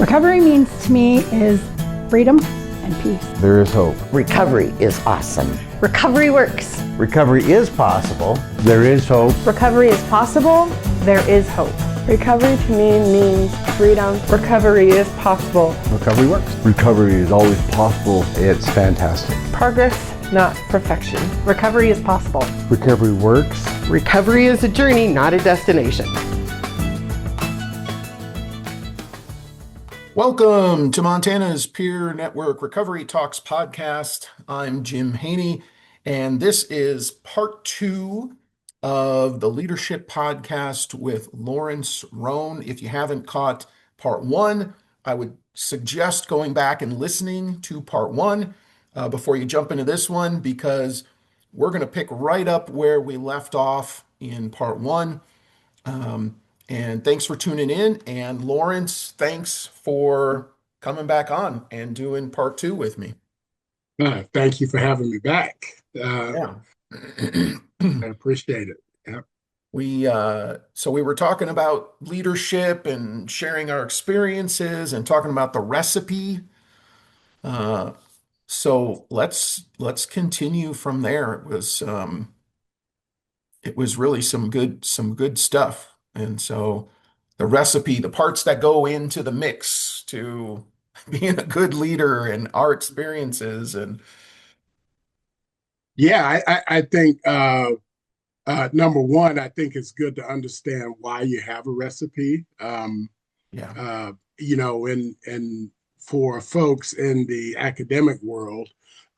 Recovery means to me is freedom and peace. There is hope. Recovery is awesome. Recovery works. Recovery is possible. There is hope. Recovery is possible. There is hope. Recovery to me means freedom. Recovery is possible. Recovery works. Recovery is always possible. It's fantastic. Progress, not perfection. Recovery is possible. Recovery works. Recovery is a journey, not a destination. Welcome to Montana's Peer Network Recovery Talks podcast. I'm Jim Haney, and this is part 2 of the Leadership Podcast with Lawrence Rhone. If you haven't caught part 1, I would suggest going back and listening to part 1 before you jump into this one, because we're going to pick right up where we left off in part 1. And thanks for tuning in. And Lawrence, thanks for coming back on and doing part 2 with me. Thank you for having me back. Yeah. I appreciate it. Yeah. So we were talking about leadership and sharing our experiences and talking about the recipe. So let's continue from there. It was really some good stuff. And so the recipe, the parts that go into the mix to being a good leader and our experiences. And yeah, I think number one, I think it's good to understand why you have a recipe. And for folks in the academic world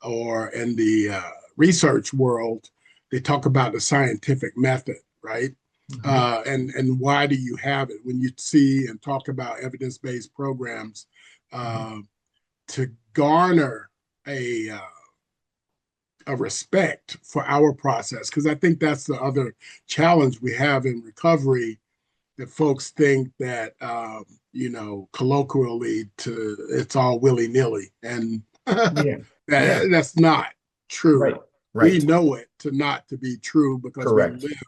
or in the research world, they talk about the scientific method, right? Mm-hmm. And why do you have it? When you see and talk about evidence-based programs, to garner a respect for our process, because I think that's the other challenge we have in recovery, that folks think that colloquially it's all willy-nilly, and that's not true. Right. We know it not to be true because Correct. We live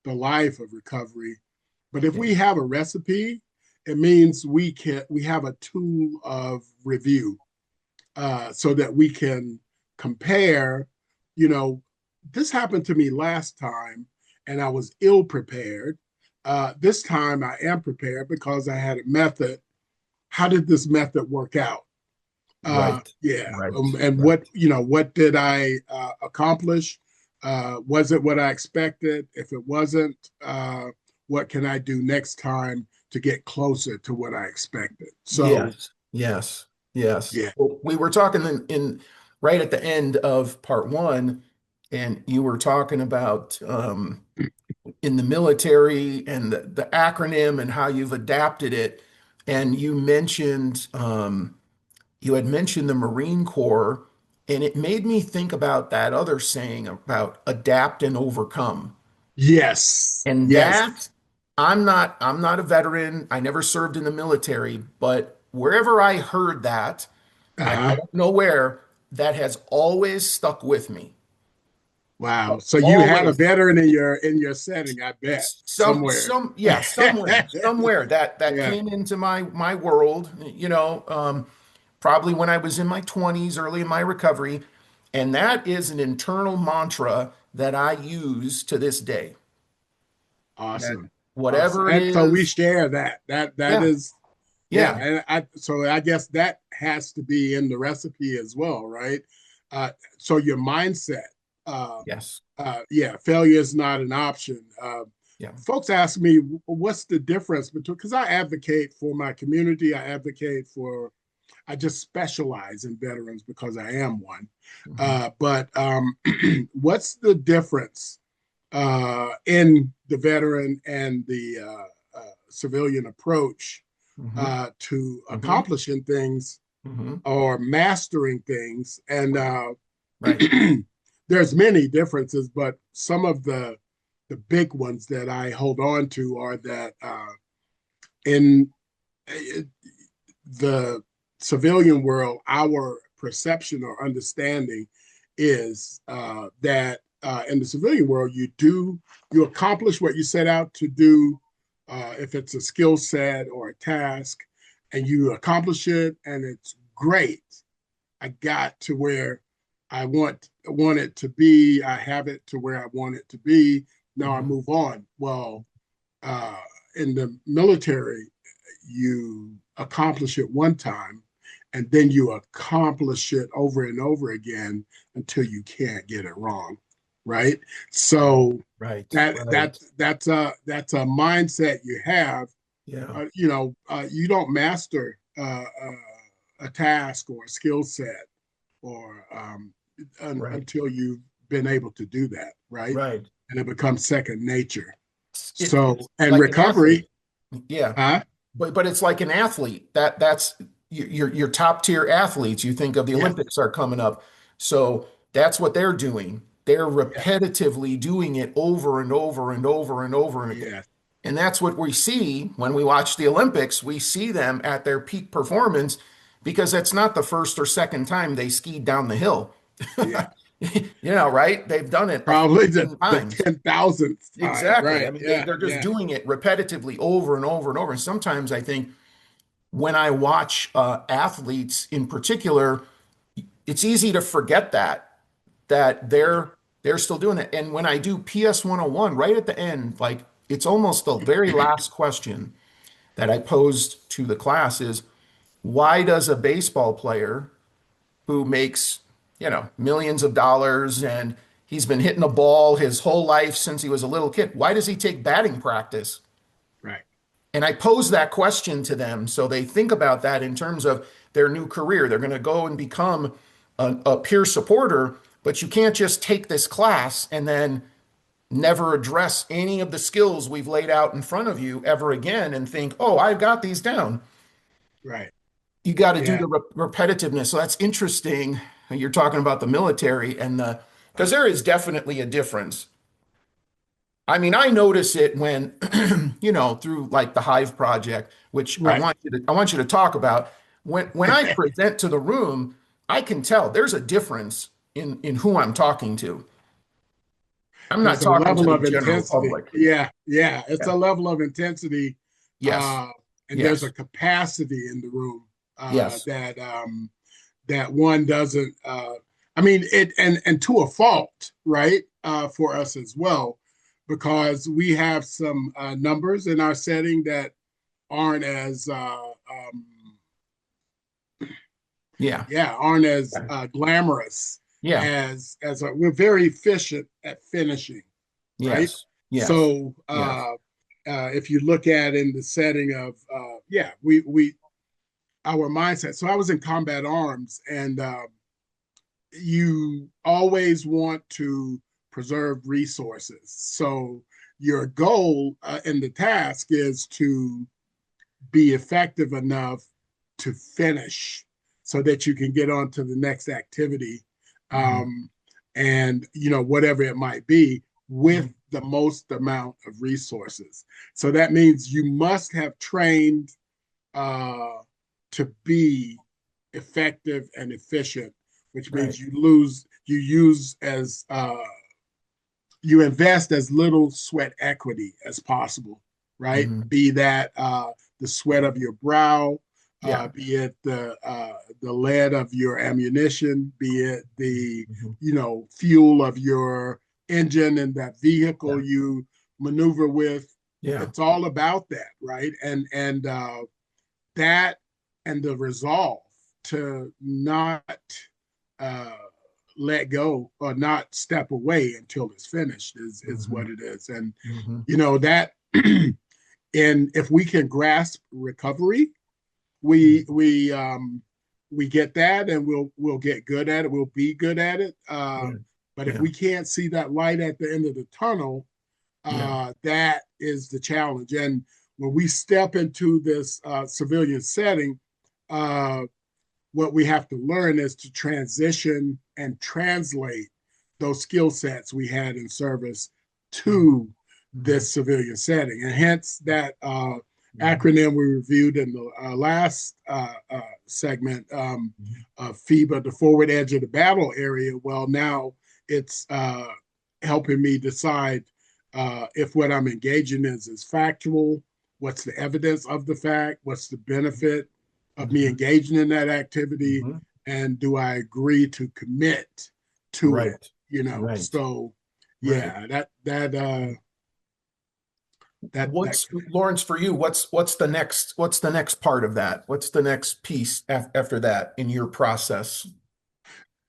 the life of recovery. But if we have a recipe, it means we have a tool of review, so that we can compare. This happened to me last time and I was ill prepared. This time I am prepared because I had a method. How did this method work out? Right. What did I accomplish? Was it what I expected? If it wasn't, what can I do next time to get closer to what I expected? So yes. Yeah. Well, we were talking in right at the end of part 1, and you were talking about in the military and the acronym and how you've adapted it, and you mentioned you had mentioned the Marine Corps. And it made me think about that other saying about adapt and overcome. Yes. And that I'm not a veteran. I never served in the military, but wherever I heard that, I don't know where, that has always stuck with me. Wow. So you had a veteran in your setting, I bet. Somewhere. Somewhere that came into my world, probably when I was in my 20s, early in my recovery. And that is an internal mantra that I use to this day. Awesome. Whatever awesome. it is. So we share that. That is. And I guess that has to be in the recipe as well, right? So your mindset. Failure is not an option. Folks ask me, what's the difference between, because I advocate for my community. I just specialize in veterans because I am one. But what's the difference in the veteran and the civilian approach to accomplishing things or mastering things? And there's many differences, but some of the big ones that I hold on to are that in the civilian world, our perception or understanding is that in the civilian world, you accomplish what you set out to do, if it's a skill set or a task, and you accomplish it and it's great. I got to where I want it to be. I have it to where I want it to be. Now I move on. Well, in the military, you accomplish it one time and then you accomplish it over and over again until you can't get it wrong. Right. So that's a mindset you have. Yeah. You don't master a task or a skill set or until you've been able to do that, right? Right. And it becomes second nature. It's And like recovery, yeah. But it's like an athlete. That's your top tier athletes. You think of the Olympics are coming up. So that's what they're doing. They're repetitively doing it over and over and over and over again. Yes. And that's what we see when we watch the Olympics. We see them at their peak performance because that's not the first or second time they skied down the hill. Yeah. Right? They've done it Probably the 10,000th time. Exactly. Right. I mean, they're just doing it repetitively over and over and over. And sometimes I think when I watch athletes in particular, it's easy to forget that they're still doing it. And when I do PS 101, right at the end, like it's almost the very last question that I posed to the class is, why does a baseball player who makes, millions of dollars and he's been hitting a ball his whole life since he was a little kid, why does he take batting practice? Right. And I pose that question to them so they think about that in terms of their new career. They're going to go and become a peer supporter, but you can't just take this class and then never address any of the skills we've laid out in front of you ever again and think, oh, I've got these down. Right. You got to do the repetitiveness. So that's interesting. You're talking about the military because there is definitely a difference. I mean, I notice it when, through like the Hive project, which I want you to talk about. When I present to the room, I can tell there's a difference in who I'm talking to. I'm not talking to the general public. Yeah. It's a level of intensity. Yes. And there's a capacity in the room yes. that one doesn't. I mean, and to a fault, right? For us as well, because we have some numbers in our setting that aren't as aren't as glamorous as we're very efficient at finishing, right? Yes. So if you look at in the setting of we our mindset. So I was in combat arms, and you always want to preserve resources. So your goal in the task is to be effective enough to finish so that you can get on to the next activity, and whatever it might be, with the most amount of resources. So that means you must have trained to be effective and efficient, which means you invest as little sweat equity as possible, right? Be that the sweat of your brow, be it the lead of your ammunition, be it the fuel of your engine and that vehicle you maneuver with. It's all about that, right? And that and the resolve to not let go or not step away until it's finished is what it is. And that and if we can grasp recovery, we get that, and we'll get good at it. We'll be good at it. But if we can't see that light at the end of the tunnel, that is the challenge. And when we step into this civilian setting, what we have to learn is to transition and translate those skill sets we had in service to this civilian setting. And hence that acronym we reviewed in the last segment, FEBA, the forward edge of the battle area. Well, now it's helping me decide if what I'm engaging in is factual, what's the evidence of the fact, what's the benefit, and what are the of me engaging in that activity, Mhm. and do I agree to commit to Right. it? You know, Right. so Right. yeah, that What's Lawrence for you? What's the next part of that? What's the next piece after that in your process?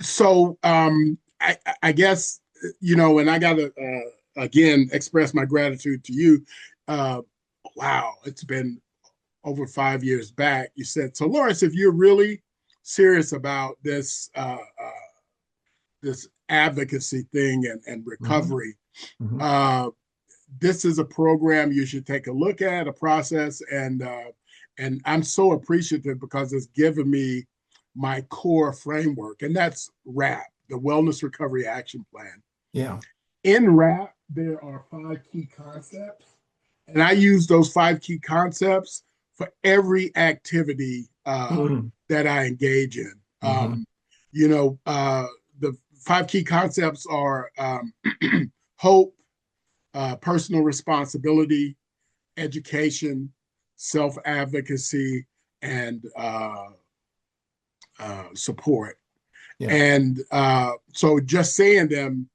so I guess and I gotta again express my gratitude to you. Uh, wow, it's been over 5 years back. You said, so Lawrence, if you're really serious about this advocacy thing and Mhm. recovery, Mhm. uh, this is a program you should take a look at, a process, and I'm so appreciative because it's given me my core framework, and that's RAP, the Wellness Recovery Action Plan. Yeah. In RAP, there are 5 key concepts, and I use those 5 key concepts for every activity Mhm. that I engage in. Mhm. The 5 key concepts are hope, personal responsibility, education, self advocacy, and support. Yeah. And so just saying them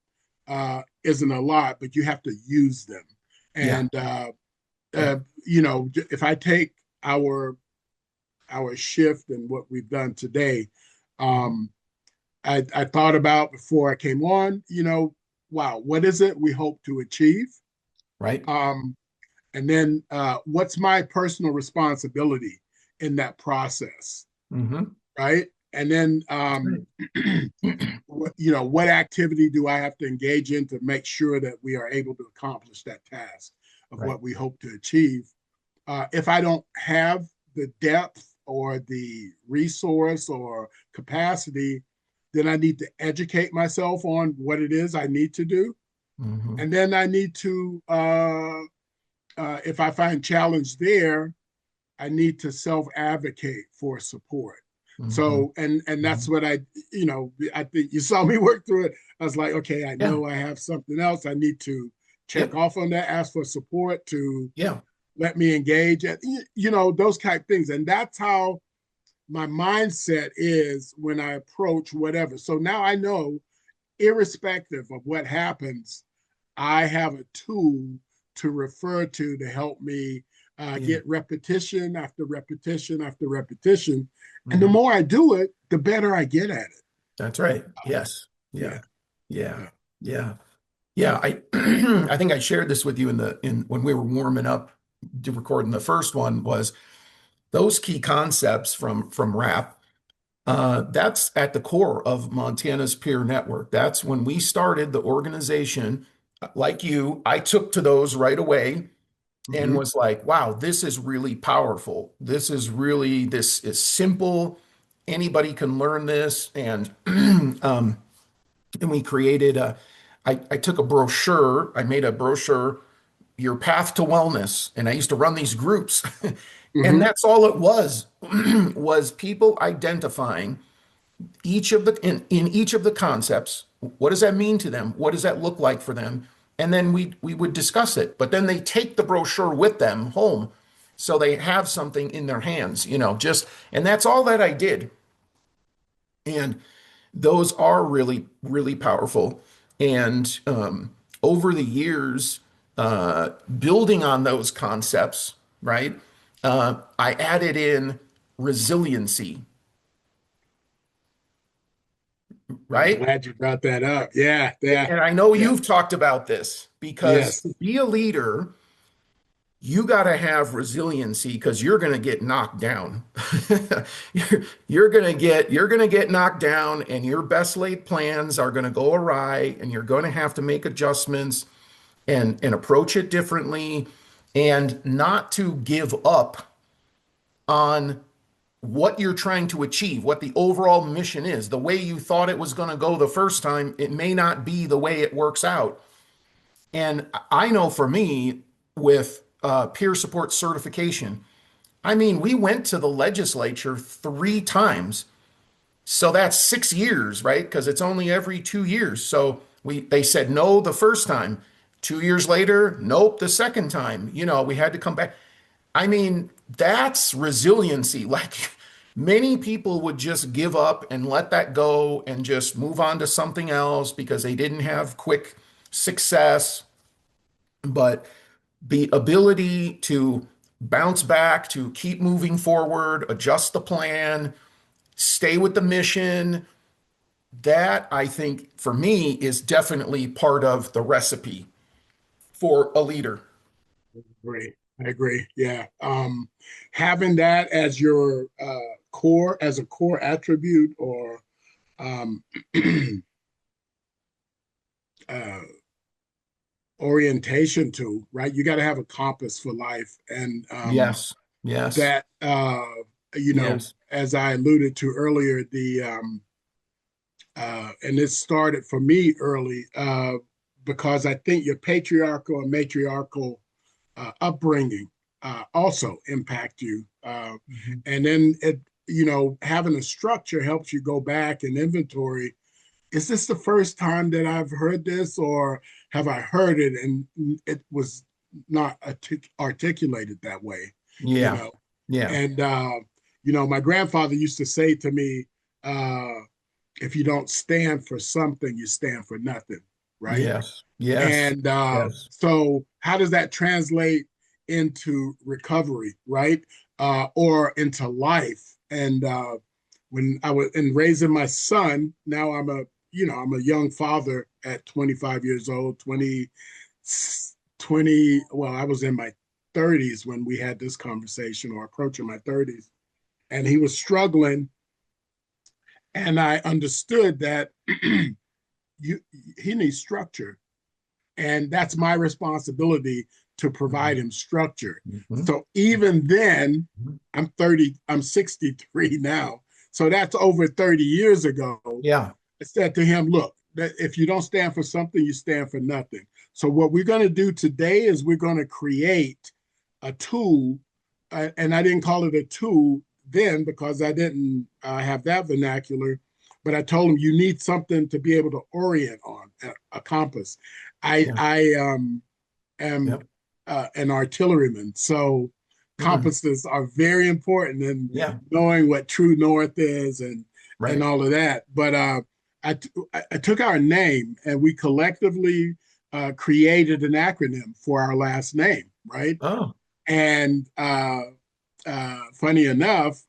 isn't a lot, but you have to use them. Yeah. And Yeah. if I take our shift and what we've done today, Mhm. um, I thought about before I came on, wow, what is it we hope to achieve? Right. Um, and then what's my personal responsibility in that process, Mhm. right? And then That's right. what activity do I have to engage in to make sure that we are able to accomplish that task of Right. what we hope to achieve? If I don't have the depth or the resource or capacity, then I need to educate myself on what it is I need to do. Mhm. And then I need to, if I find challenge there, I need to self advocate for support. Mhm. So, and that's Mhm. what I think you saw me work through it. I was like, okay, I Yeah. know I have something else. I need to check Yep. off on that, ask for support to Yeah. let me engage, and those type things. And that's how my mindset is when I approach whatever. So now I know, irrespective of what happens, I have a tool to refer to help me Yeah. get repetition after repetition after repetition. And the Mhm. more I do it, the better I get at it. That's right. Yes. Yeah. Yeah. Yeah. Yeah. Yeah. Yeah. I I think I shared this with you in when we were warming up to recording the first one was those key concepts from RAP. That's at the core of Montana's peer network. That's when we started the organization. Like you, I took to those right away and Mm-hmm. was like, wow, this is really powerful. This is simple. Anybody can learn this. And and we created I took a brochure, I made a brochure, Your Path to Wellness, and I used to run these groups. And Mm-hmm. that's all it was, was people identifying in each of the concepts. What does that mean to them? What does that look like for them? And then we would discuss it. But then they take the brochure with them home, so they have something in their hands, and that's all that I did. And those are really, really powerful. And over the years, building on those concepts, right? I added in resiliency, I'm right? glad you brought that up. Yeah. Yeah. And I know Yeah. you've talked about this because Yes. to be a leader, you got to have resiliency because you're going to get knocked down. You're going to get knocked down, and your best laid plans are going to go awry, and you're going to have to make adjustments and approach it differently, and not to give up on what you're trying to achieve, what the overall mission is. The way you thought it was going to go the first time, it may not be the way it works out. And I know for me, with peer support certification, I mean, we went to the legislature 3 times. So that's 6 years, right? Because it's only every 2 years. So they said no the first time. 2 years later, nope, the second time. We had to come back. I mean, that's resiliency. Like, Many people would just give up and let that go and just move on to something else because they didn't have quick success. But the ability to bounce back, to keep moving forward, adjust the plan, stay with the mission, that I think for me is definitely part of the recipe for a leader. Agree. I agree. Yeah. Having that as your core, as a core attribute or um, uh, orientation to, right? You got to have a compass for life. And Yes, yes, that, yes, as I alluded to earlier, and this started for me early because I think your patriarchal and matriarchal upbringing also impact you. mhm, And then having a structure helps you go back and inventory. Is this the first time that I've heard this, or have I heard it and it was not articulated that way? You yeah, know, yeah, and my grandfather used to say to me, uh, "If you don't stand for something, you stand for nothing." Right? yes, yes, And yes, so, how does that translate into recovery, right? Or into life? And when I was in raising my son, now I'm a young father at 25 years old, 20. Well, I was in my 30s when we had this conversation, or approaching my 30s, and he was struggling, and I understood that you he needs structure, and that's my responsibility to provide mhm, him structure. mhm, So even then, mhm. I'm 63 now, so that's over 30 years ago. Yeah, I said to him, look, that if you don't stand for something, you stand for nothing. So what we're going to do today is we're going to create a tool, and I didn't call it a tool then because I didn't have that vernacular, but I told him you need something to be able to orient on, a compass. I yeah, I am yep, an artilleryman, so mm, compasses are very important in yeah, knowing what true north is and right. all of that. But I took our name and we collectively created an acronym for our last name, right? Oh, And funny enough,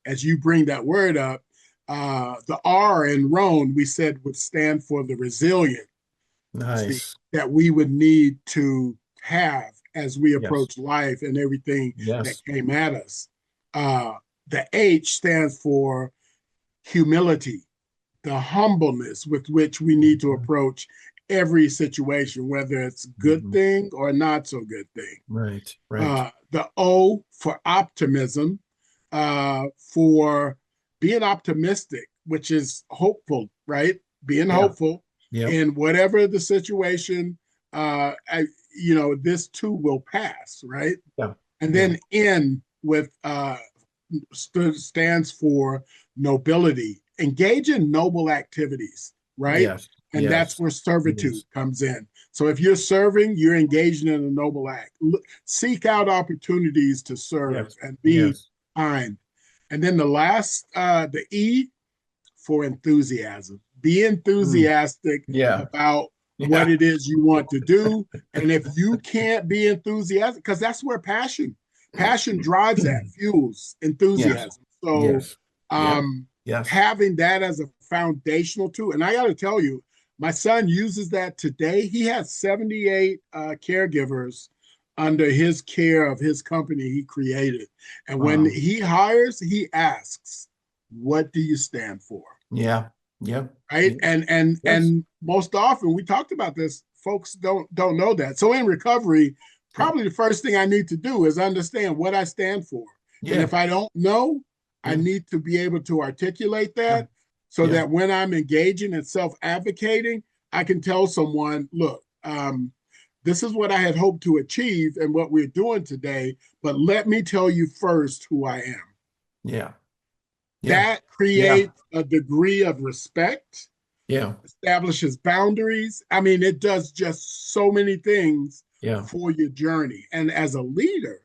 as you bring that word up, the R in Rhone, we said would stand for the resiliency nice. that we would need to have as we Yes, approach life and everything that yes, came at us. Uh, the H stands for humility, the humbleness with which we need to mhm, approach every situation, whether it's a good mhm, thing or not so good thing. right, right. The O for optimism, for being optimistic, which is hopeful, right? Being Yeah, hopeful yep, in whatever the situation, this too will pass, right? yeah, And yeah, then N with stands for nobility. Engage in noble activities, right? yes, And that's yes, where servitude yes, comes in. So if you're serving, you're engaging in a noble act. Seek out opportunities to serve yes, and be yes. kind. And then the last, the E for enthusiasm. Be Mm, enthusiastic yeah, about what yeah. it is you want to do. And if you can't be enthusiastic, because that's where passion drives that, fuels Yes, enthusiasm. So yes, yeah, um, yes. having that as a foundational tool, and I got to tell you, my son uses that today. He has 78 caregivers under his care of his company he created. And when Wow. he hires, he asks, what do you stand for? Yeah, yeah, Right? yeah, yes, And most often we talked about this, folks don't know that. So in recovery, yeah, probably the first thing I need to do is understand what I stand for. And yeah, if I don't know, I yeah, need to be able to articulate yeah, that so yeah, that when I'm engaging in self-advocating, I can tell someone, look, this is what I had hoped to achieve and what we're doing today, but let me tell you first who I am. yeah, yeah, That yeah, creates a degree of respect, yeah, establishes boundaries. I mean, it does just so many things yeah, for your journey. And as a leader,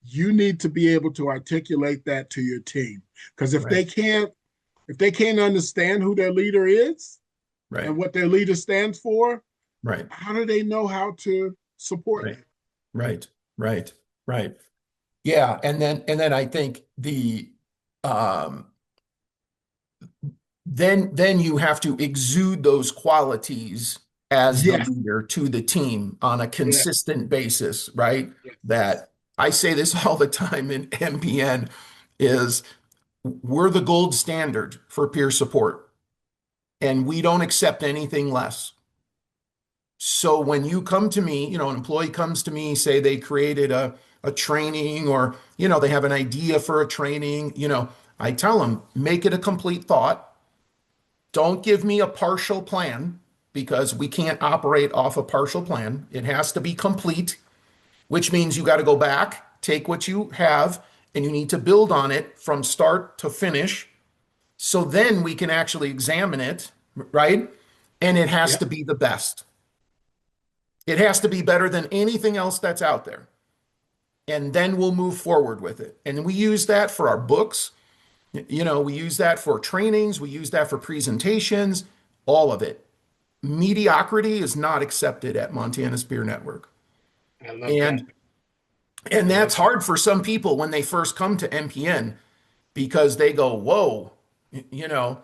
you need to be able to articulate that to your team. Because Right. if they can't understand who their leader is Right. and what their leader stands for, Right. how do they know how to support Right. them? Right. Right. Right. Yeah. And then I think um then you have to exude those qualities as the Yes, leader to the team on a yes, consistent basis, right? yes, That I say this all the time in MPN is we're the gold standard for peer support, and we don't accept anything less. So when you come to me, an employee comes to me, say they created a training, or, they have an idea for a training, I tell them, make it a complete thought. Don't give me a partial plan, because we can't operate off a partial plan. It has to be complete, which means you got to go back, take what you have, and you need to build on it from start to finish. So then we can actually examine it, right? And it has yep, to be the best. It has to be better than anything else that's out there. And then we'll move forward with it. And we use that for our books. We use that for trainings. We use that for presentations, all of it. Mediocrity is not accepted at Montana Spear Network. I love that. And I and love that's hard for some people when they first come to MPN, because they go, whoa, you know,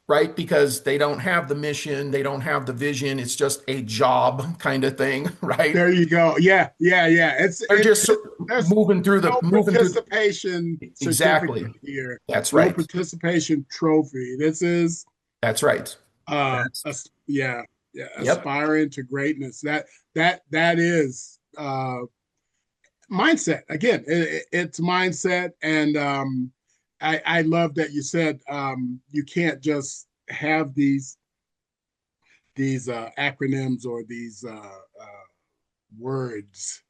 right? Because they don't have the mission, they don't have the vision. It's just a job kind of thing, right? There you go. Yeah, yeah, yeah. They're just There's moving through the no moving through the, participation exactly. certificate here. That's No right. participation trophy. This is That's right. That's yeah, yeah, yep. aspiring to greatness. That is mindset. Again, it's mindset, and I love that you said you can't just have these acronyms or these words.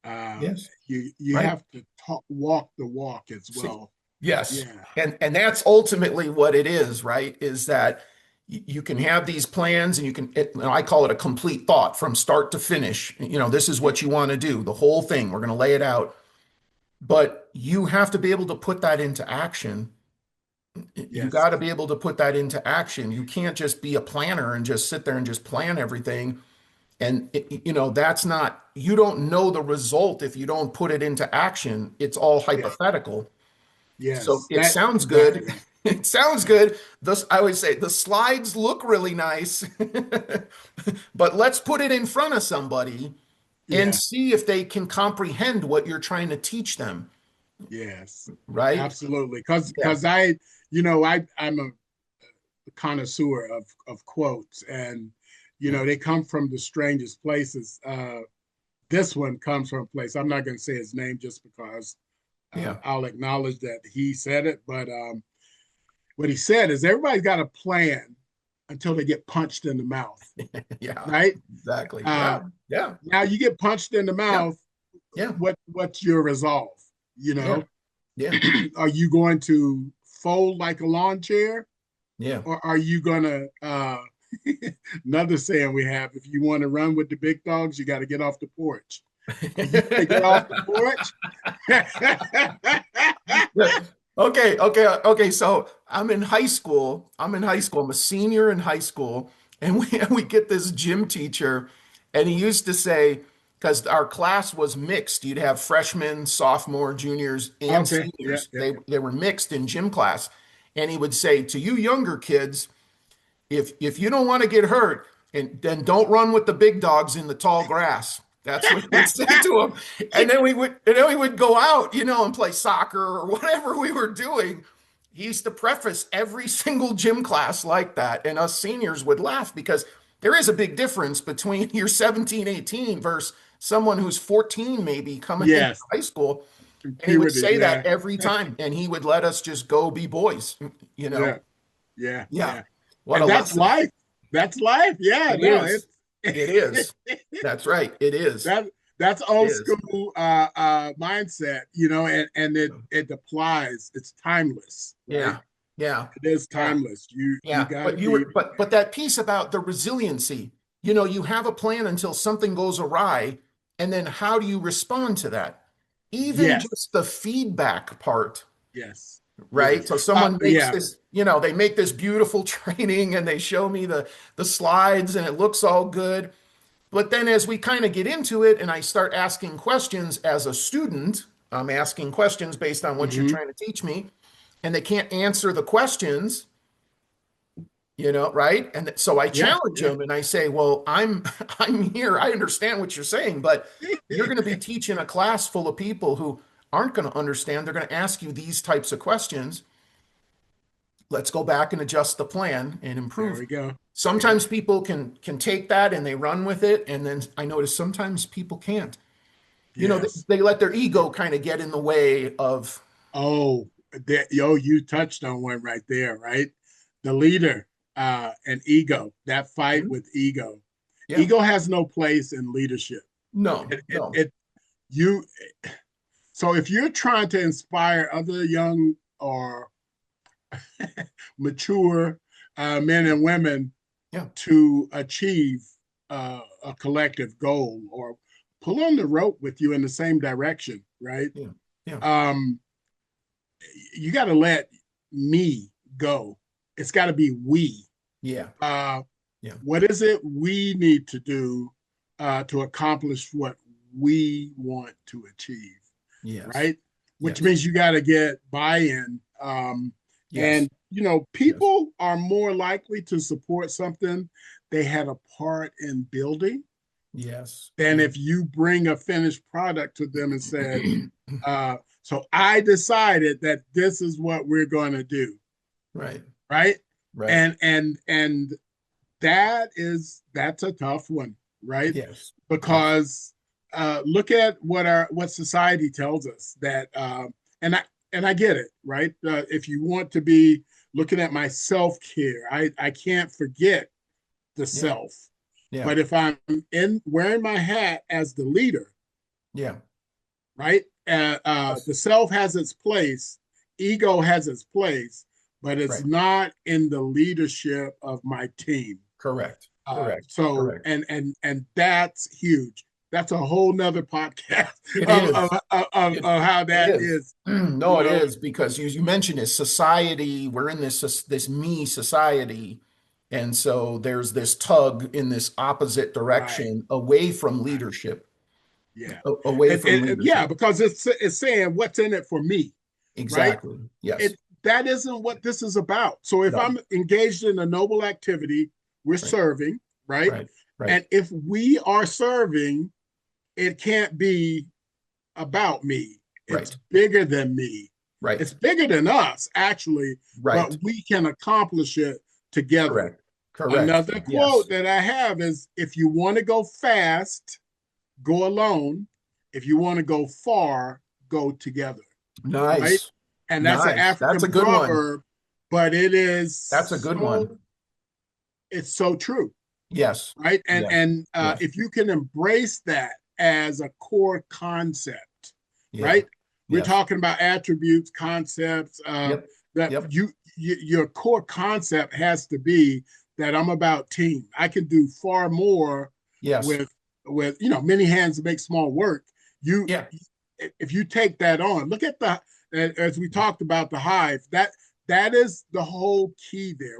Yes. You Right. have to walk the walk as See, well. yes. Yeah, And that's ultimately what it is, right? Is that you can have these plans, and I call it a complete thought from start to finish. This is what you want to do, the whole thing. We're going to lay it out. But you have to be able to put that into action. You yes, got to be able to put that into action. You can't just be a planner and just sit there and just plan everything. And that's not, you don't know the result if you don't put it into action. It's all yes, hypothetical. So yes. it That sounds good. exactly. It sounds good. I always say the slides look really nice, but let's put it in front of somebody and Yeah, see if they can comprehend what you're trying to teach them, yes, right? absolutely. Yeah. Because I'm a connoisseur of quotes, and Yeah. they come from the strangest places. This one comes from a place, I'm not going to say his name just because Yeah. I'll acknowledge that he said it, but what he said is everybody's got a plan until they get punched in the mouth, Yeah. right? Exactly. Uh, Yeah. Yeah. Now you get punched in the Yeah. mouth. Yeah. What's your resolve? You Yeah. know, Yeah. are you going to fold like a lawn chair, Yeah. or are you gonna? Another saying we have: if you want to run with the big dogs, you got to get off the porch. Are you gonna get off the porch? Okay, okay, okay. So I'm in high school. I'm a senior in high school, and we get this gym teacher, and he used to say, because our class was mixed, you'd have freshmen, sophomore, juniors, and Okay, yeah, seniors. yeah. They were mixed in gym class, and he would say to you younger kids, if you don't want to get hurt, and then don't run with the big dogs in the tall grass. That's what he would say to him. And then we would go out, and play soccer or whatever we were doing. He used to preface every single gym class like that. And us seniors would laugh, because there is a big difference between you're 17, 18 versus someone who's 14 maybe coming into Yes, high school. And he would puberty. say Yeah, that every time. And he would let us just go be boys, you yeah, know? yeah, Yeah. yeah. What And a that's lesson. life. That's life. Yeah, It no, is. It is. That's right. It is. that that's It old is. school mindset, and it applies. It's timeless, right? Yeah. Yeah. It is Yeah. timeless. You Yeah. got to But be. that piece about the resiliency, you have a plan until something goes awry, and then how do you respond to that? even Yes. just the feedback part, Yes. right? Yes. So someone makes Yeah. this, they make this beautiful training and they show me the slides and it looks all good. But then as we kind of get into it and I start asking questions as a student, I'm asking questions based on what you're trying to teach me, and they can't answer the questions, right? And so I challenge them and I say, well, I'm here. I understand what you're saying, but you're going to be teaching a class full of people who aren't going to understand. They're going to ask you these types of questions. Let's go back and adjust the plan and improve. There we go. Sometimes people can take that and they run with it, and then I notice sometimes people can't. Yes. They let their ego kind of get in the way of. Oh, you touched on one right there, right? The leader and ego, that fight with ego. Yeah. Ego has no place in leadership. No. So if you're trying to inspire other young or mature men and women to achieve a collective goal or pull on the rope with you in the same direction, right? Yeah. You got to let me go. It's got to be we. Yeah. What is it we need to do to accomplish what we want to achieve? Yes. Right? Which means you got to get buy-in. And, people are more likely to support something they had a part in building. Yes. Than if you bring a finished product to them and said, so I decided that this is what we're going to do. Right. Right. Right. And that's a tough one. Right. Yes. Because look at what society tells us that, and I get it. Right. If you want to be looking at my self-care, I can't forget the self. Yeah. But if I'm wearing my hat as the leader, right? The self has its place, ego has its place, but it's not in the leadership of my team. Correct. Correct. So Correct. And that's huge. That's a whole nother podcast of how that is. No, it is, because you mentioned it, society. We're in this me society. And so there's this tug in this opposite direction away from leadership. Yeah. Away from leadership. Yeah, because it's saying what's in it for me. Exactly. Right? Yes. That isn't what this is about. So if I'm engaged in a noble activity, we're serving, right? And if we are serving, it can't be about me. It's bigger than me. Right. It's bigger than us, actually. Right. But we can accomplish it together. Correct. Another quote that I have is, if you want to go fast, go alone. If you want to go far, go together. Nice. Right? And that's an African proverb, but it is. That's a good one. It's so true. Yes. Right. And if you can embrace that as a core concept, right? We're talking about attributes, concepts, your core concept has to be that I'm about team. I can do far more with many hands make small work. If you take that on, look at as we talked about the hive, that is the whole key there.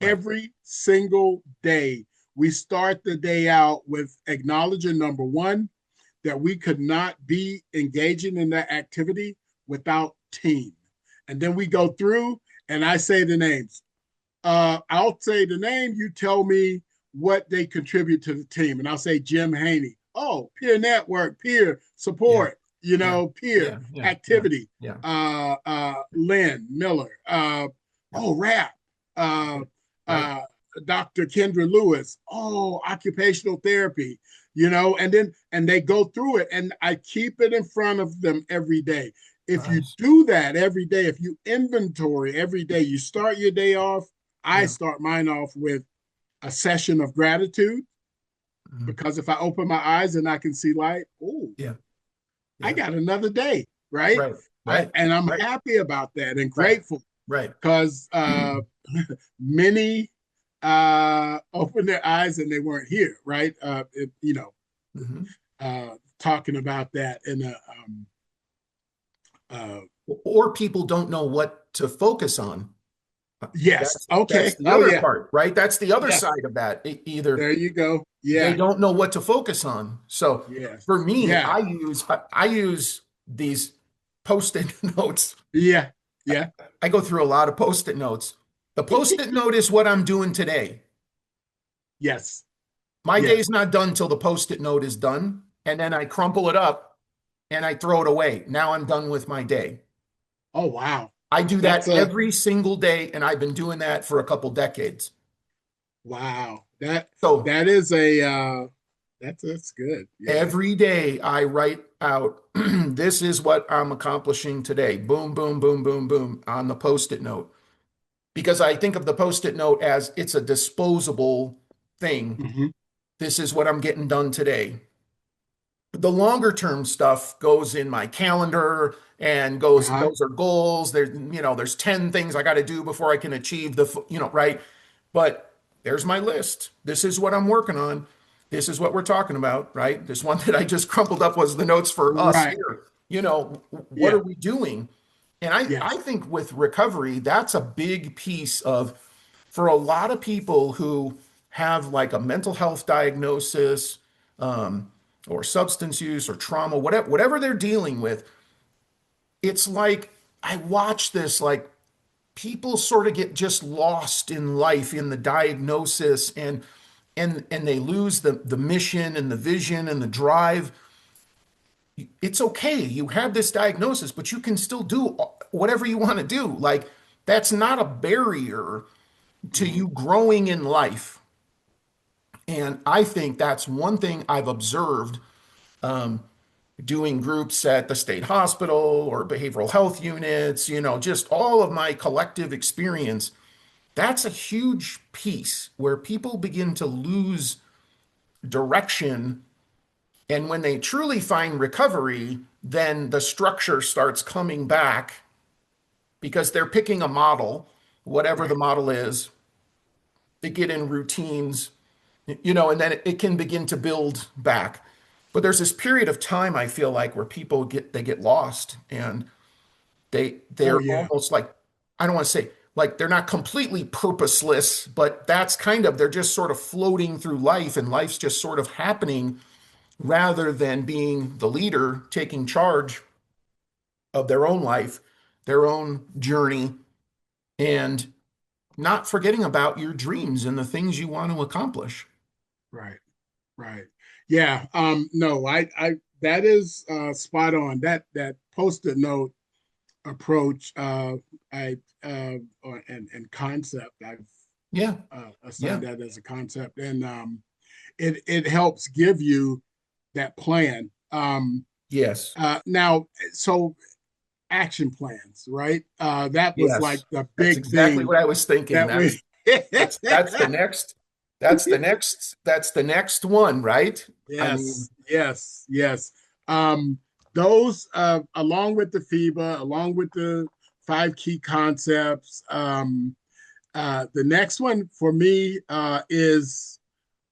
Every single day, we start the day out with acknowledging, number one, that we could not be engaging in that activity without team. And then we go through and I say the names. I'll say the name, you tell me what they contribute to the team. And I'll say Jim Haney. Oh, peer network, peer support, peer activity. Lynn Miller. Rap. Dr. Kendra Lewis. Oh, occupational therapy. And they go through it, and I keep it in front of them every day. If you do that every day, if you inventory every day, you start your day off. I start mine off with a session of gratitude, because if I open my eyes and I can see light, I got another day, right? And I'm happy about that and grateful, because many opened their eyes and they weren't here, right? Talking about that in or people don't know what to focus on. Yes. That's Okay. the Oh other yeah. part, right? That's the other Yes. side of that. Either There you go. they Yeah. don't know what to focus on. So Yes. for me, Yeah. I use these post-it notes. Yeah. Yeah. I go through a lot of post-it notes. The post-it note is what I'm doing today. Yes. My Yes. day's not done till the post-it note is done, and then I crumple it up and I throw it away. Now I'm done with my day. Oh wow. I do That's that a every single day, and I've been doing that for a couple decades. wow. That So that is a that's good. Yeah. every day I write out, this is what I'm accomplishing today. Boom, boom, boom, boom, boom on the post-it note. Because I think of the post-it note as it's a disposable thing. Hmm. This is what I'm getting done today. The longer term stuff goes in my calendar and goes, Uh-huh. those are goals. There's 10 things I got to do before I can achieve right. But there's my list. This is what I'm working on. This is what we're talking about, right? This one that I just crumpled up was the notes for us Right. here. What Yeah. are we doing? And I Yes. think with recovery, that's a big piece of, for a lot of people who have like a mental health diagnosis, or substance use or trauma, whatever they're dealing with, it's like I watch this, like people sort of get just lost in life in the diagnosis, and they lose the mission and the vision and the drive. It's okay. You have this diagnosis, but you can still do whatever you want to do. Like that's not a barrier to Hmm. you growing in life. And I think that's one thing I've observed, doing groups at the state hospital or behavioral health units, just all of my collective experience. That's a huge piece where people begin to lose direction. And when they truly find recovery, then the structure starts coming back because they're picking a model, whatever the Right. model is. They get in routines, and then it can begin to build back. But there's this period of time I feel like where people get lost, and Oh they're yeah. almost like, I don't want to say like they're not completely purposeless, but that's kind of, they're just sort of floating through life, and life's just sort of happening rather than being the leader taking charge of their own life, their own journey, and not forgetting about your dreams and the things you want to accomplish. Right. Right. Yeah. No, I that is spot on. That post-it note approach, I and concept. I've Yeah. assigned Yeah. that as a concept, and it helps give you that plan. Yes. Now, so action plans, right? That was like Yes. the That's big exactly thing what I was thinking. that we. That's the next one, right? I mean, Yes, yes, yes. Those, along with the FIBA, along with the five key concepts, the next one for me is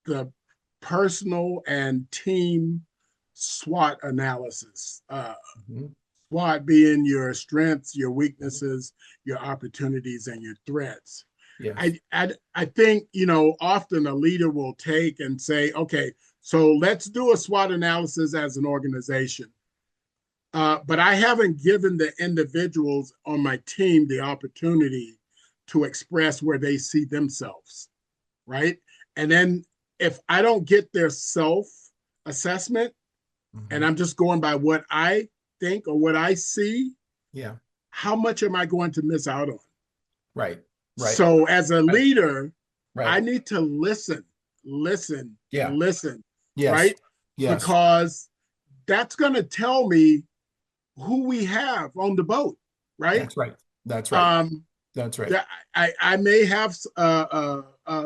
the personal and team SWOT analysis. mhm, SWOT being your strengths, your weaknesses, your opportunities, and your threats. yes. I think, often a leader will take and say, okay, so let's do a SWOT analysis as an organization. But I haven't given the individuals on my team the opportunity to express where they see themselves, right? And then if I don't get their self assessment and Mhm. I'm just going by what I think or what I see, Yeah. how much am I going to miss out on? Right. Right. So as a Right. leader, I Right. need to listen, Yeah. listen, Yes. right? Yes. Because that's going to tell me who we have on the boat, right? That's right. That's right. Um, That's right. that I may have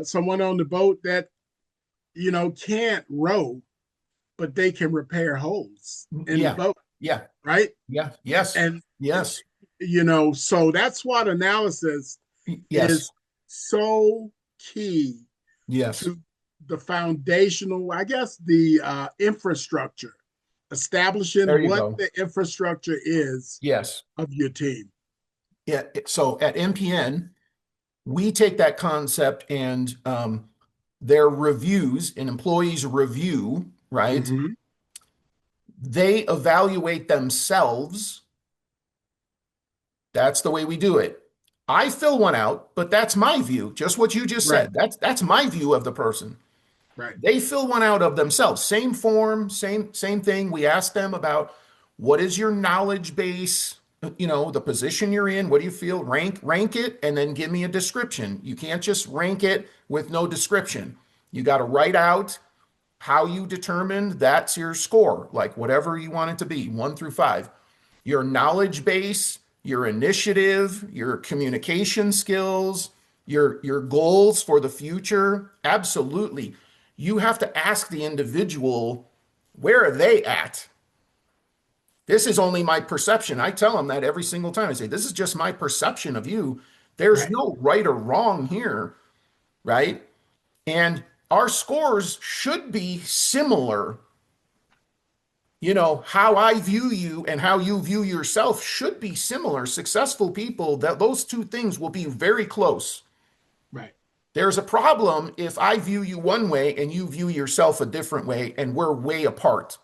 someone on the boat that can't row, but they can repair holes in the Yeah. boat, Yeah. right? Yeah. Yes. And Yes. so that's what analysis Yes. is so key Yes. to the foundational, I guess, the infrastructure establishing There you what go. the infrastructure is Yes. of your team. Yeah. So at MPN, we take that concept and their reviews, an employee's review, right? Mm-hmm. They evaluate themselves. That's the way we do it. I fill one out, but that's my view. Just what you just Right, said. That's my view of the person. right, They fill one out of themselves. Same form, same thing. We ask them about what is your knowledge base, the position you're in, what do you feel? Rank it and then give me a description. You can't just rank it with no description. You got to write out how you determined that's your score, like whatever you want it to be, 1 through 5. Your knowledge base, your initiative, your communication skills, your goals for the future. Absolutely. You have to ask the individual, where are they at? This is only my perception. I tell them that every single time. I say, this is just my perception of you. There's right. no right or wrong here, right? And our scores should be similar. How I view you and how you view yourself should be similar. Successful people, that those two things will be very close. Right. There's a problem if I view you one way and you view yourself a different way and we're way apart.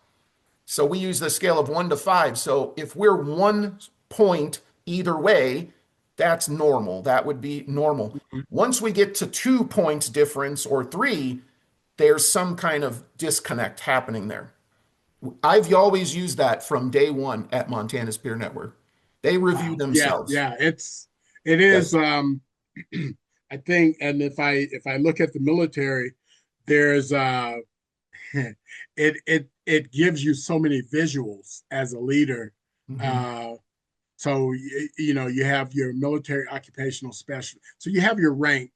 So we use the scale of 1 to 5. So if we're 1 point either way, that's normal. That would be normal. Once we get to 2 points difference or 3, there's some kind of disconnect happening there. I've always used that from day one at Montana's Peer Network. They review Wow. Yeah, themselves. yeah. It is. Yes. I think, and if I look at the military, there's it gives you so many visuals as a leader. Mhm. Uh, so you have your military occupational specialist. So you have your rank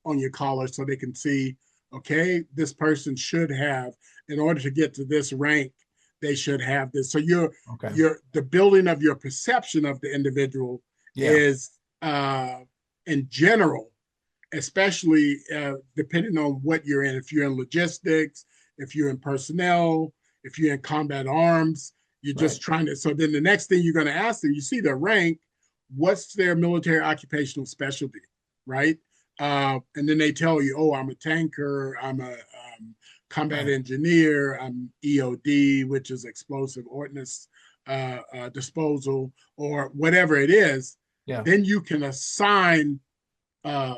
on your collar, so they can see, okay, this person should have, in order to get to this rank, they should have this. So Okay. the building of your perception of the individual Yeah. is in general, especially depending on what you're in. If you're in logistics, if you're in personnel, if you're in combat arms, you're Right. just trying to. So then the next thing you're going to ask them, you see their rank, what's their military occupational specialty, right? And then they tell you, oh, I'm a tanker, I'm a combat Right. engineer, I'm EOD, which is explosive ordnance disposal, or whatever it is. Yeah. Then you can assign uh,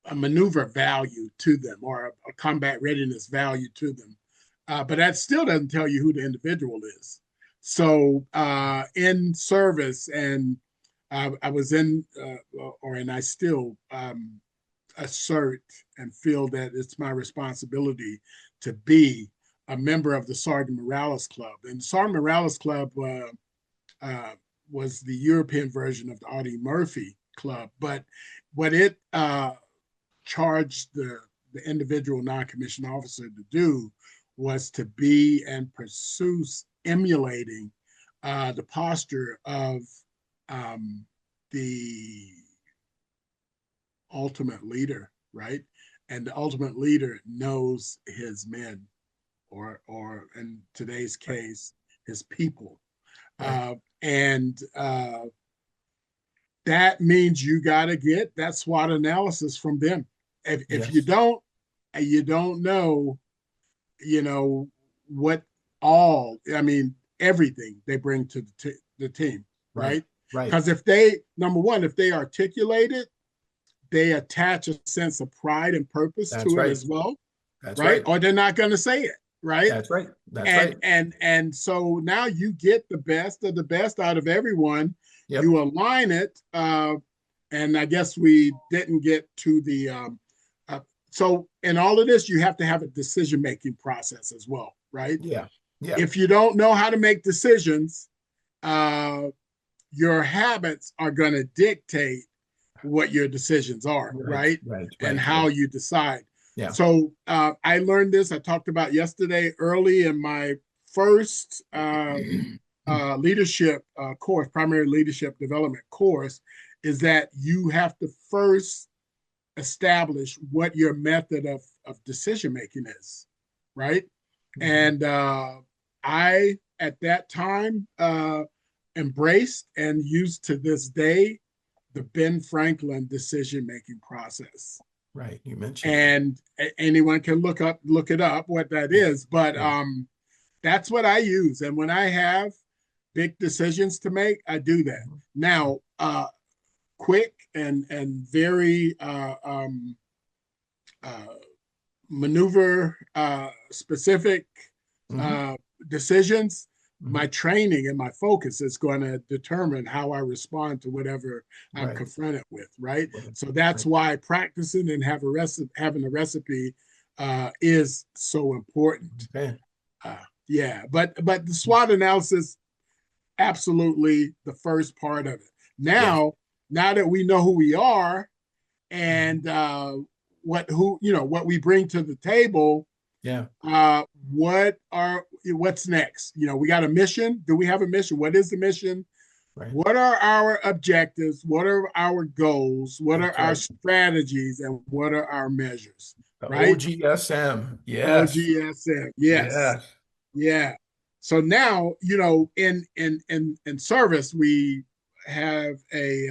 a maneuver value to them or a combat readiness value to them. But that still doesn't tell you who the individual is. So in service, and I was in, and I still assert and feel that it's my responsibility to be a member of the Sergeant Morales Club. And Sergeant Morales Club was the European version of the Audie Murphy Club, but what it charged the individual non-commissioned officer to do was to be and pursue emulating the posture of the ultimate leader, right? And the ultimate leader knows his men, or in today's case, his people. Right. And that means you got to get that SWOT analysis from them. If Yes. you don't know, what everything they bring to the team, right? Right. Because if number one, if they articulate it, they attach a sense of pride and purpose That's to it right. as well, That's right? right. Or they're not going to say it, right? That's right. That's and right. and so now you get the best of the best out of everyone. Yep. You align it, and I guess we didn't get to the. So in all of this, you have to have a decision-making process as well, right? Yeah. Yeah. If you don't know how to make decisions, your habits are going to dictate what your decisions are, right? And how you decide. Yeah. So I learned this. I talked about yesterday early in my first leadership course, primary leadership development course, is that you have to first establish what your method of decision making is, right? Mm-hmm. And I, at that time, embraced and used to this day the Ben Franklin decision-making process. Right. You mentioned And anyone can look it up what that is, but that's what I use. And when I have big decisions to make, I do that. Now, quick and very maneuver specific decisions, my training and my focus is going to determine how I respond to whatever I'm confronted with, right? So that's why practicing and having a recipe is so important. Yeah, but the SWOT analysis, absolutely the first part of it. Now that we know who we are and what we bring to the table, what's next? We got a mission. Do we have a mission? What is the mission? What are our objectives? What are our goals? What are our strategies? And what are our measures? Right? OGSM. Yes. OGSM. Yes. Yeah. So now, in service, we have a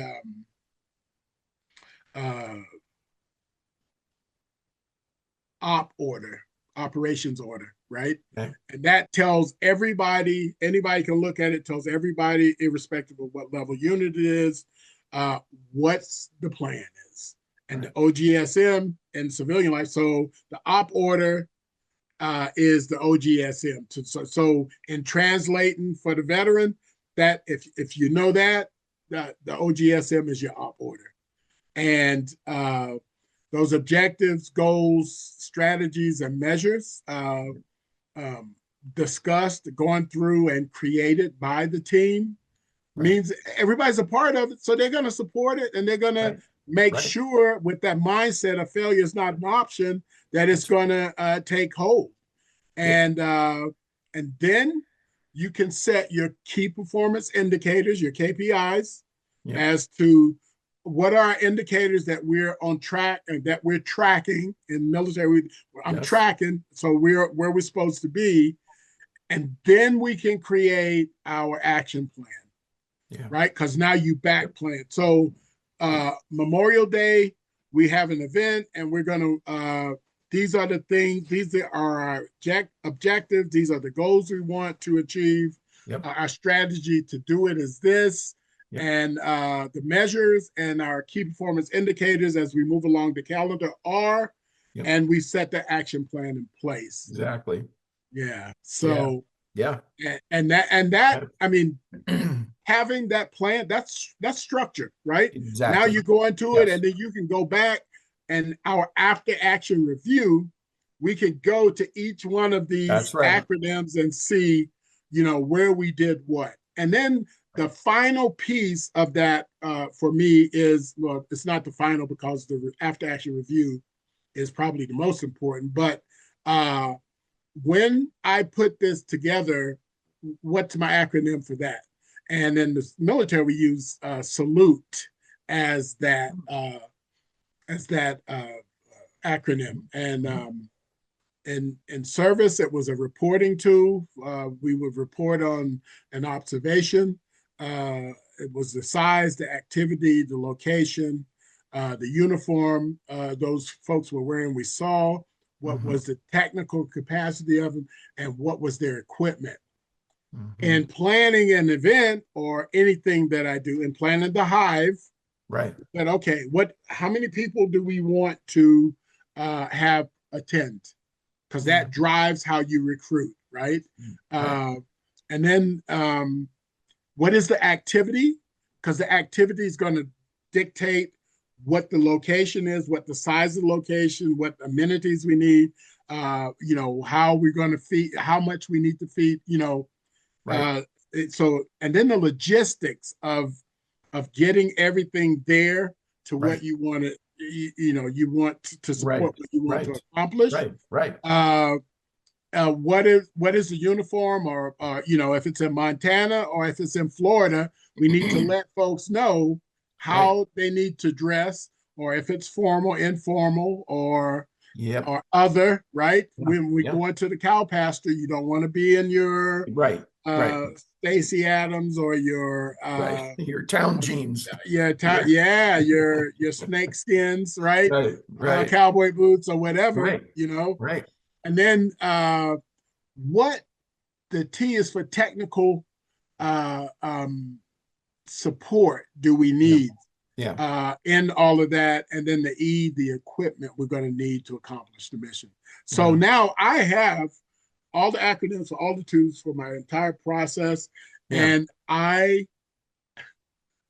operations order, right? And that tells everybody, anybody can look at it, tells everybody, irrespective of what level unit it is, what's the plan is. And the OGSM in civilian life, so the op order is the OGSM. So in translating for the veteran, that if you know that, the OGSM is your op order. And those objectives, goals, strategies, and measures discussed, gone through, and created by the team means everybody's a part of it. So they're going to support it, and they're going to make sure with that mindset of failure is not an option, that it's going to take hold. And then you can set your key performance indicators, your KPIs, as to what are our indicators that we're on track and that we're tracking in military. I'm tracking, so we're where we're supposed to be. And then we can create our action plan, right? Because now you back plan. So Memorial Day, we have an event, and we're going to, these are the things, these are our objectives, these are the goals we want to achieve. Our strategy to do it is this. And the measures and our key performance indicators as we move along the calendar are, and we set the action plan in place. Exactly. Yeah. So and that I mean, having that plan, that's structure, right? Exactly. Now you go into it, and then you can go back, and our after action review, we can go to each one of these acronyms and see, where we did what. And then the final piece of that for me is, well, it's not the final because the after action review is probably the most important, but when I put this together, what's my acronym for that? And in the military, we use salute as that acronym. And in service, it was a reporting tool. We would report on an observation. It was the size, the activity, the location, the uniform those folks were wearing. We saw what was the technical capacity of them, and what was their equipment. In planning an event or anything that I do, in planning the hive, that okay, how many people do we want to have attend? Because that drives how you recruit, right? And then what is the activity? Because the activity is going to dictate what the location is, what the size of the location, what amenities we need, how we're going to feed, how much we need to feed, so, and then the logistics of getting everything there to what you want to, you want to support what you want to accomplish. What is the uniform, or if it's in Montana or if it's in Florida, we need to let folks know how they need to dress, or if it's formal, informal, or Yep. or other, right? Yeah. When we Yeah. go into the cow pasture, you don't want to be in your Right. Right. Stacey Adams or your Right. Your town jeans. your snake skins, right? Right. Right. Cowboy boots or whatever, Right. you know. Right. And then what the T is for technical support do we need in all of that, and then the E, the equipment we're going to need to accomplish the mission. So now I have all the acronyms for all the tools for my entire process, and I'm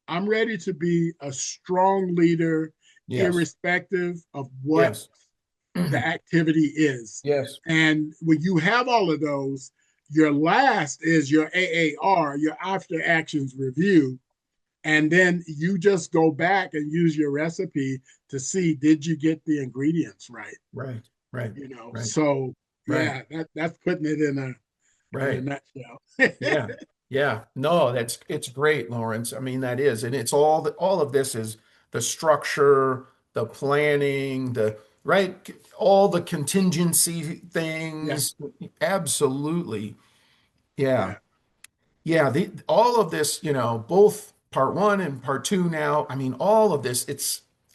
ready to be a strong leader, irrespective of what the activity is. Yes. And when you have all of those, your last is your AAR, your after actions review. And then you just go back and use your recipe to see, did you get the ingredients right? Right. Right. You know, right. so right. that's putting it in a nutshell. Yeah. Yeah. No, it's great, Lawrence. I mean, that is, and it's all of this is the structure, the planning, all the contingency things. Absolutely. Yeah. Yeah. All of this, both part one and part two now, I mean, all of this,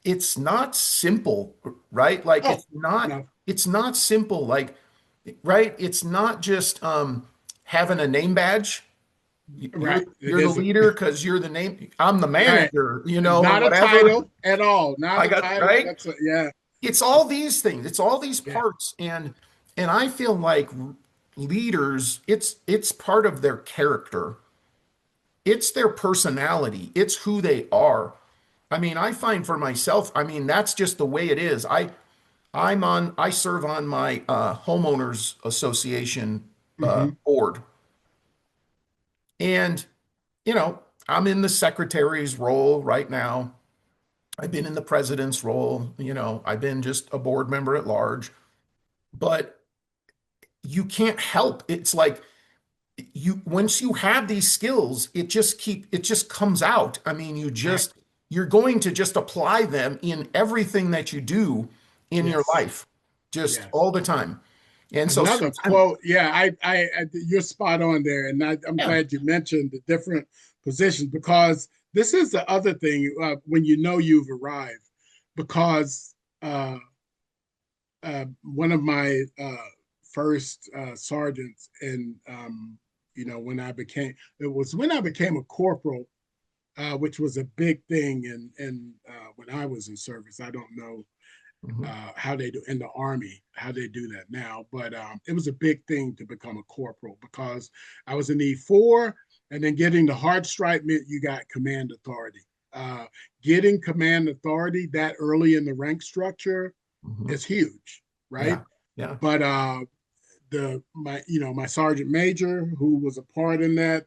it's not simple, right? Like it's not simple. Like, right. It's not just, having a name badge. You're the leader because you're the name. I'm the manager, Not whatever. A title at all. Not a title. Right. Yeah. It's all these things. It's all these parts, and I feel like leaders. It's part of their character. It's their personality. It's who they are. I mean, I find for myself. I mean, that's just the way it is. I serve on my homeowners association board. And, I'm in the secretary's role right now. I've been in the president's role. I've been just a board member at large. But you can't help. It's like once you have these skills, it just comes out. I mean, you're going to just apply them in everything that you do in your life, just all the time. And so another quote, I you're spot on there, and I'm glad you mentioned the different positions, because this is the other thing when you've arrived, because one of my first sergeants, and when I became a corporal, which was a big thing, and when I was in service, I don't know. How they do in the Army, how they do that now. But it was a big thing to become a corporal, because I was in E4, and then getting the hard stripe meant you got command authority. Getting command authority that early in the rank structure is huge, right? Yeah. But my sergeant major, who was a part in that,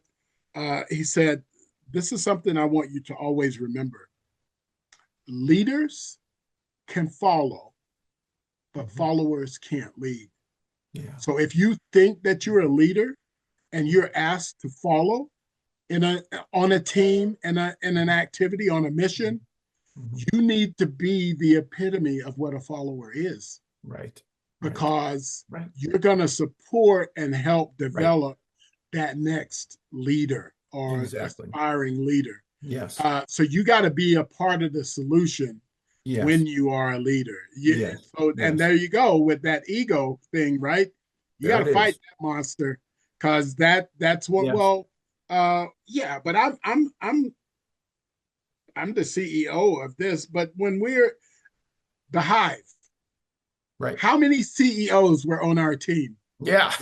he said, "This is something I want you to always remember. Leaders can follow, but followers can't lead." Yeah. So if you think that you're a leader and you're asked to follow on a team, in an activity, on a mission, you need to be the epitome of what a follower is. Right. Because you're going to support and help develop that next leader or aspiring leader. Yes. So you got to be a part of the solution. Yes. When you are a leader. And there you go with that ego thing, right? You got to fight that monster, because that's what. Yes. Well, but I'm the CEO of this. But when we're the Hive, right? How many CEOs were on our team? Yeah.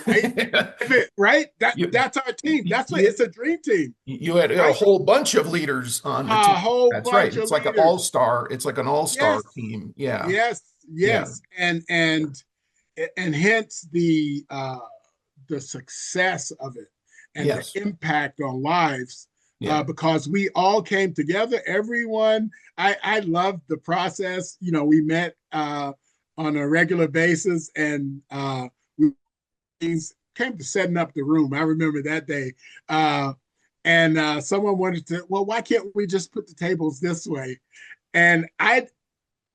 Right? That's our team. It's a dream team. You had a whole bunch of leaders on the team. That's right. It's like an all-star. It's like an all-star team. Yeah. Yes. Yeah. And hence the success of it, and the impact on lives. Because we all came together. Everyone, I loved the process. We met on a regular basis, and came to setting up the room. I remember that day. And someone wanted to, well, why can't we just put the tables this way? And I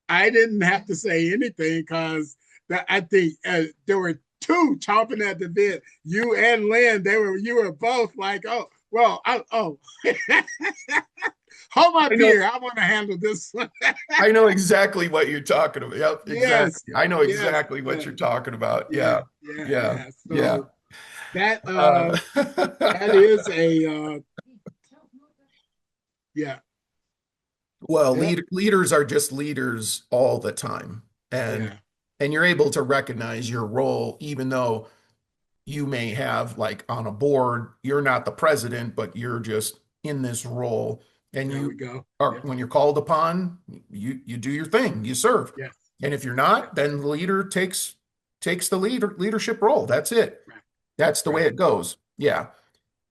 didn't have to say anything, because that I think there were two chomping at the bit. You and Lynn, you were both like, oh, well, hold my beer. I want to handle this one. I know exactly what you're talking about. Yep, Yes, exactly. I know yes, exactly what yes. you're talking about. Yeah, Yeah, yeah, yeah, yeah. yeah. So that Uh, that is a yeah, well, yeah, leaders are just leaders all the time, yeah, and you're able to recognize your role, even though you may have like on a board, you're not the president, but you're just in this role, and there you we go. are Yeah, when you're called upon, you do your thing, you serve, yes, and if you're not, then the leader takes the leadership role. That's it. right, That's the way right, it goes. Yeah.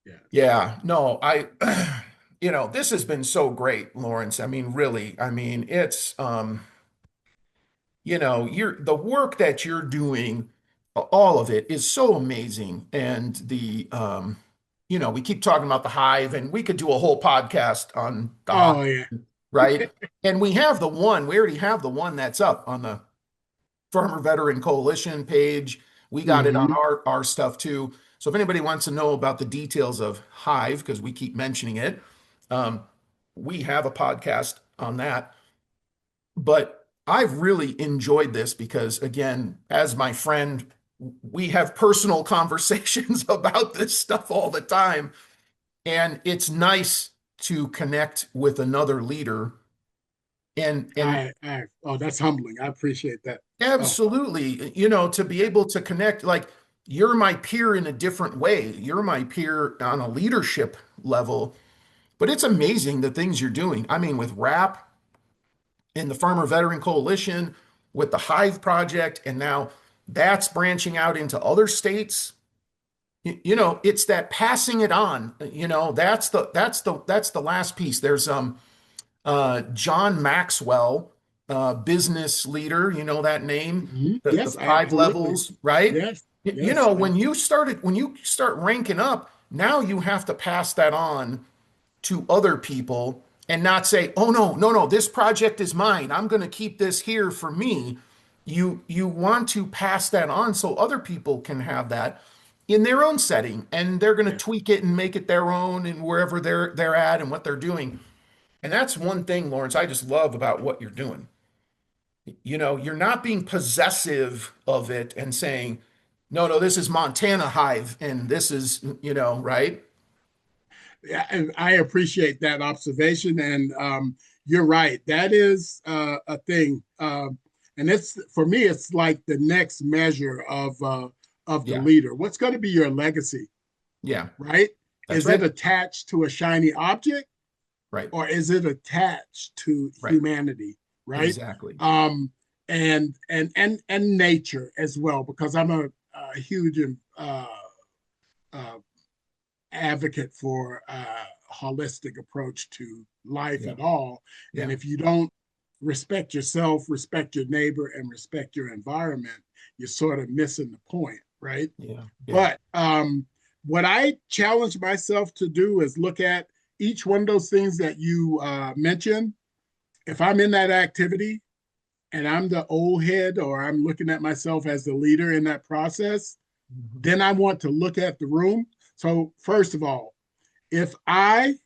yeah. Yeah. No, this has been so great, Lawrence. I mean, really, I mean, it's, the work that you're doing, all of it is so amazing. And we keep talking about the Hive, and we could do a whole podcast on the Hive, Oh yeah, right? And we already have the one that's up on the Farmer Veteran Coalition page. We got it on hmm our stuff too. So if anybody wants to know about the details of Hive, because we keep mentioning it, um, we have a podcast on that. But I've really enjoyed this because, again, as my friend, we have personal conversations about this stuff all the time. And it's nice to connect with another leader and oh, that's humbling. I appreciate that. Oh, absolutely, to be able to connect, like you're my peer in a different way. You're my peer on a leadership level, but it's amazing the things you're doing. I mean, with RAP and the Farmer Veteran Coalition, with the Hive Project, and now that's branching out into other states. It's that passing it on. That's the last piece. There's John Maxwell, business leader, you know that name, the yes, five absolutely. levels, right? Yes, yes. When you start ranking up, now you have to pass that on to other people and not say, oh no, no, no, this project is mine. I'm going to keep this here for me. You want to pass that on so other people can have that in their own setting, and they're going to Yeah. tweak it and make it their own and wherever they're at and what they're doing. And that's one thing, Lawrence, I just love about what you're doing. You're not being possessive of it and saying, no, no, this is Montana Hive and this is, right? Yeah, and I appreciate that observation, and you're right. That is a thing, and it's for me. It's like the next measure of the Yeah. leader. What's going to be your legacy, Yeah. right? That's Is it right. attached to a shiny object, Right. or is it attached to Right. humanity, right? Exactly. And nature as well, because I'm a huge uh, advocate for a holistic approach to life Yeah. at all. Yeah. And if you don't respect yourself, respect your neighbor, and respect your environment, you're sort of missing the point, right? Yeah. Yeah. But what I challenge myself to do is look at each one of those things that you mentioned. If I'm in that activity and I'm the old head, or I'm looking at myself as the leader in that process, Mhm. then I want to look at the room. So first of all, if I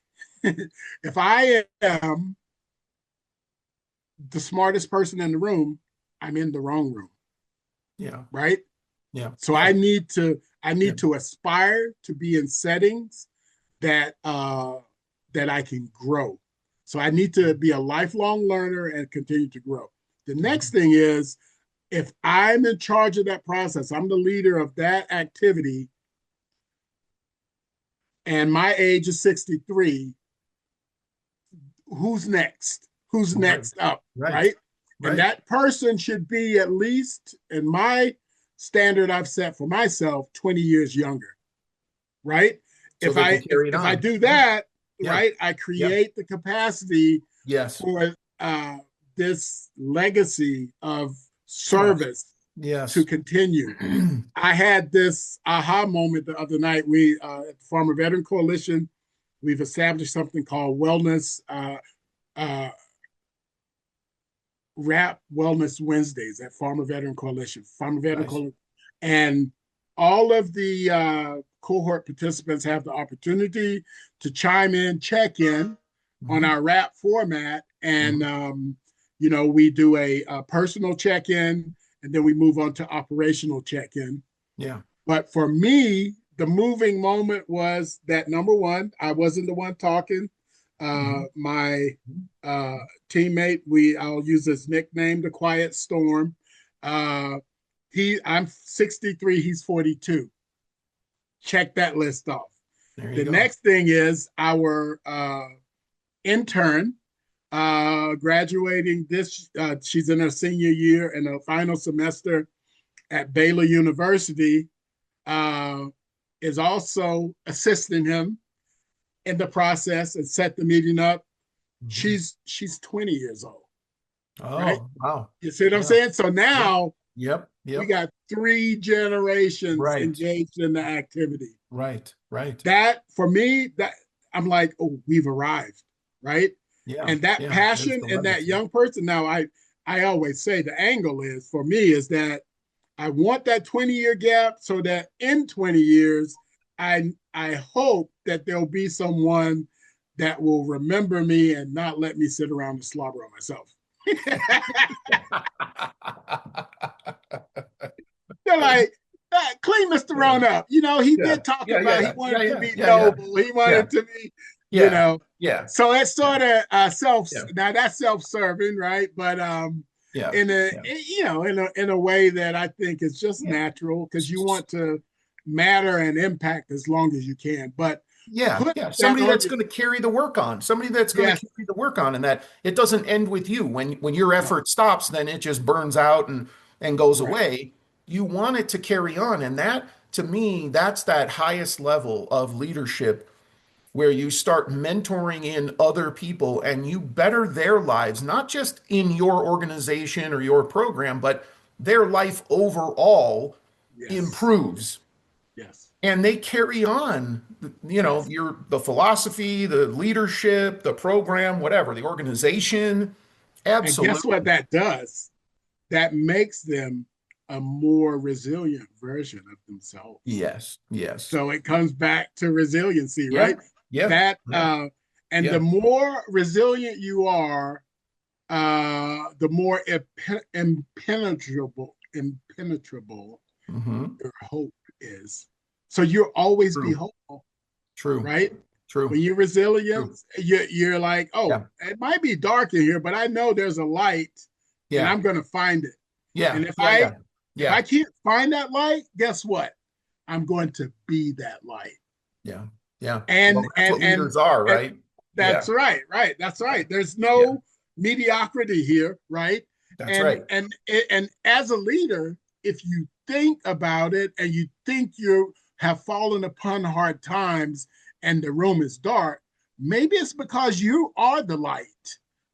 if I am the smartest person in the room, I'm in the wrong room, Yeah. right? Yeah. So Yeah. I need Yeah. to aspire to be in settings that that I can grow. So I need to be a lifelong learner and continue to grow. The next thing is, if I'm in charge of that process, I'm the leader of that activity, and my age is 63, who's next? Who's Right. next up, Right. right? And Right. that person should be, at least in my standard I've set for myself, 20 years younger, right? So If they I can carry it if I on. do that, Yeah. right, I Yeah. create the capacity Yes. for this legacy of Yes. service Yes. to continue. I had this aha moment the other night. We at the Farmer Veteran Coalition, we've established something called wellness Rap Wellness Wednesdays at Farmer Veteran Coalition. Nice. And all of the cohort participants have the opportunity to chime in, check in on our rap format. And, we do a personal check-in, and then we move on to operational check-in. Yeah. But for me, the moving moment was that, number one, I wasn't the one talking. My teammate, I'll use his nickname, the Quiet Storm. I'm 63, he's 42. Check that list off. The next thing is our intern graduating she's in her senior year and her final semester at Baylor University, is also assisting him in the process and set the meeting up. She's 20 years old. Oh, right? wow. You see what I'm saying? So now we got 3 generations engaged in the activity. Right. That, for me, that I'm like, oh, we've arrived, right? Yeah. And that passion in that young person. Now, I always say the angle is, for me, is that I want that 20-year gap so that in 20 years, I hope that there'll be someone that will remember me and not let me sit around and slobber on myself. They're like, clean Mr. Rhone up. He did talk about he wanted to be noble. He wanted to be, So it's sort of now that's self-serving, right? But in a way that I think is just natural, because you want to matter and impact as long as you can. But somebody that's going to carry the work on, and that it doesn't end with you. When your effort stops, then it just burns out and goes away. You want it to carry on. And that, to me, that's that highest level of leadership, where you start mentoring in other people and you better their lives, not just in your organization or your program, but their life overall improves. Yes. And they carry on, the philosophy, the leadership, the program, whatever, the organization. Absolutely. And guess what that does? That makes them a more resilient version of themselves. Yes. So it comes back to resiliency, right? Yeah. The more resilient you are, the more impenetrable your hope is. So you'll always be hopeful. True. Right? True. When you're resilient, you're like, it might be dark in here, but I know there's a light, and I'm going to find it. Yeah. And if I can't find that light, guess what? I'm going to be that light. Yeah. And that's what leaders are, right? That's right. That's right. There's no mediocrity here, right? That's right. And as a leader, if you think about it and you think you have fallen upon hard times and the room is dark, maybe it's because you are the light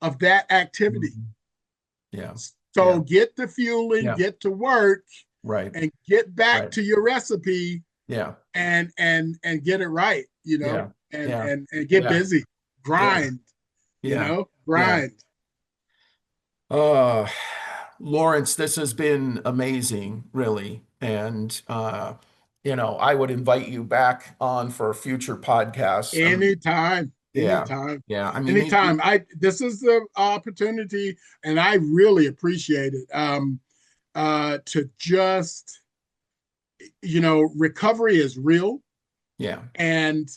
of that activity. Yeah. So get the fueling, get to work, right, and get back to your recipe. Yeah. And get it right, and get busy, grind, grind. Lawrence, this has been amazing, really. And, I would invite you back on for future podcasts. Anytime. Yeah. I mean, anytime. This is the opportunity, and I really appreciate it. To just, recovery is real. Yeah. And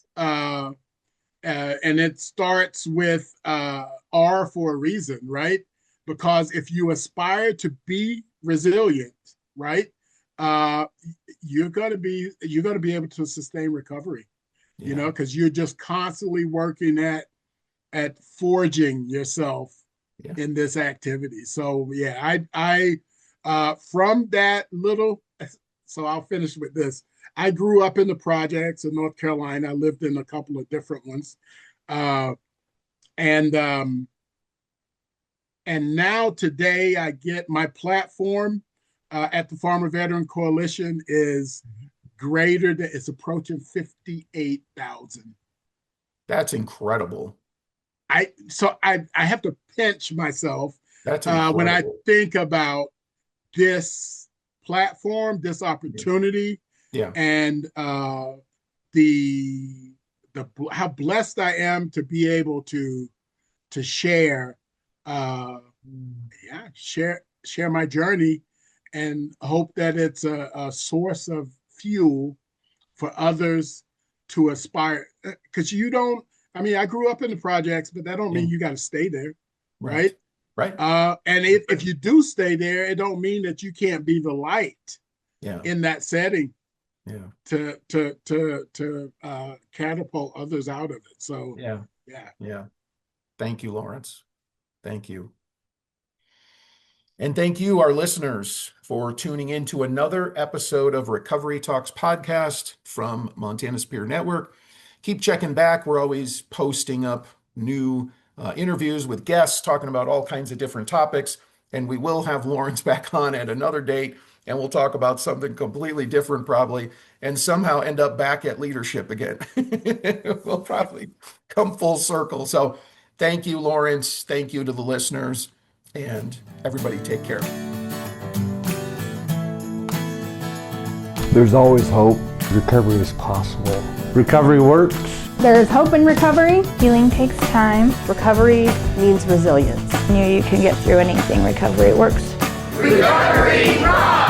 it starts with R for a reason, right? Because if you aspire to be resilient, right, you're gonna be able to sustain recovery. Because you're just constantly working at forging yourself in this activity. So I from that little. So I'll finish with this. I grew up in the projects in North Carolina. I lived in a couple of different ones. And now today I get my platform at the Farmer Veteran Coalition is greater than, it's approaching 58,000. That's incredible. I have to pinch myself That's when I incredible. think about this platform, this opportunity, Yeah. and the how blessed I am to be able to share, share my journey, and hope that it's a source of fuel for others to aspire. Because you don't. I mean, I grew up in the projects, but that don't mean you got to stay there, right? Right. And if you do stay there, it don't mean that you can't be the light in that setting to catapult others out of it. So yeah. Thank you, Lawrence. Thank you. And thank you, our listeners, for tuning in to another episode of Recovery Talks podcast from Montana's Peer Network. Keep checking back. We're always posting up new interviews with guests talking about all kinds of different topics. And we will have Lawrence back on at another date, and we'll talk about something completely different probably, and somehow end up back at leadership again. We'll probably come full circle. So thank you, Lawrence. Thank you to the listeners, and everybody take care. There's always hope. Recovery is possible. Recovery works. There is hope in recovery. Healing takes time. Recovery means resilience. You can get through anything. Recovery works. Recovery rocks!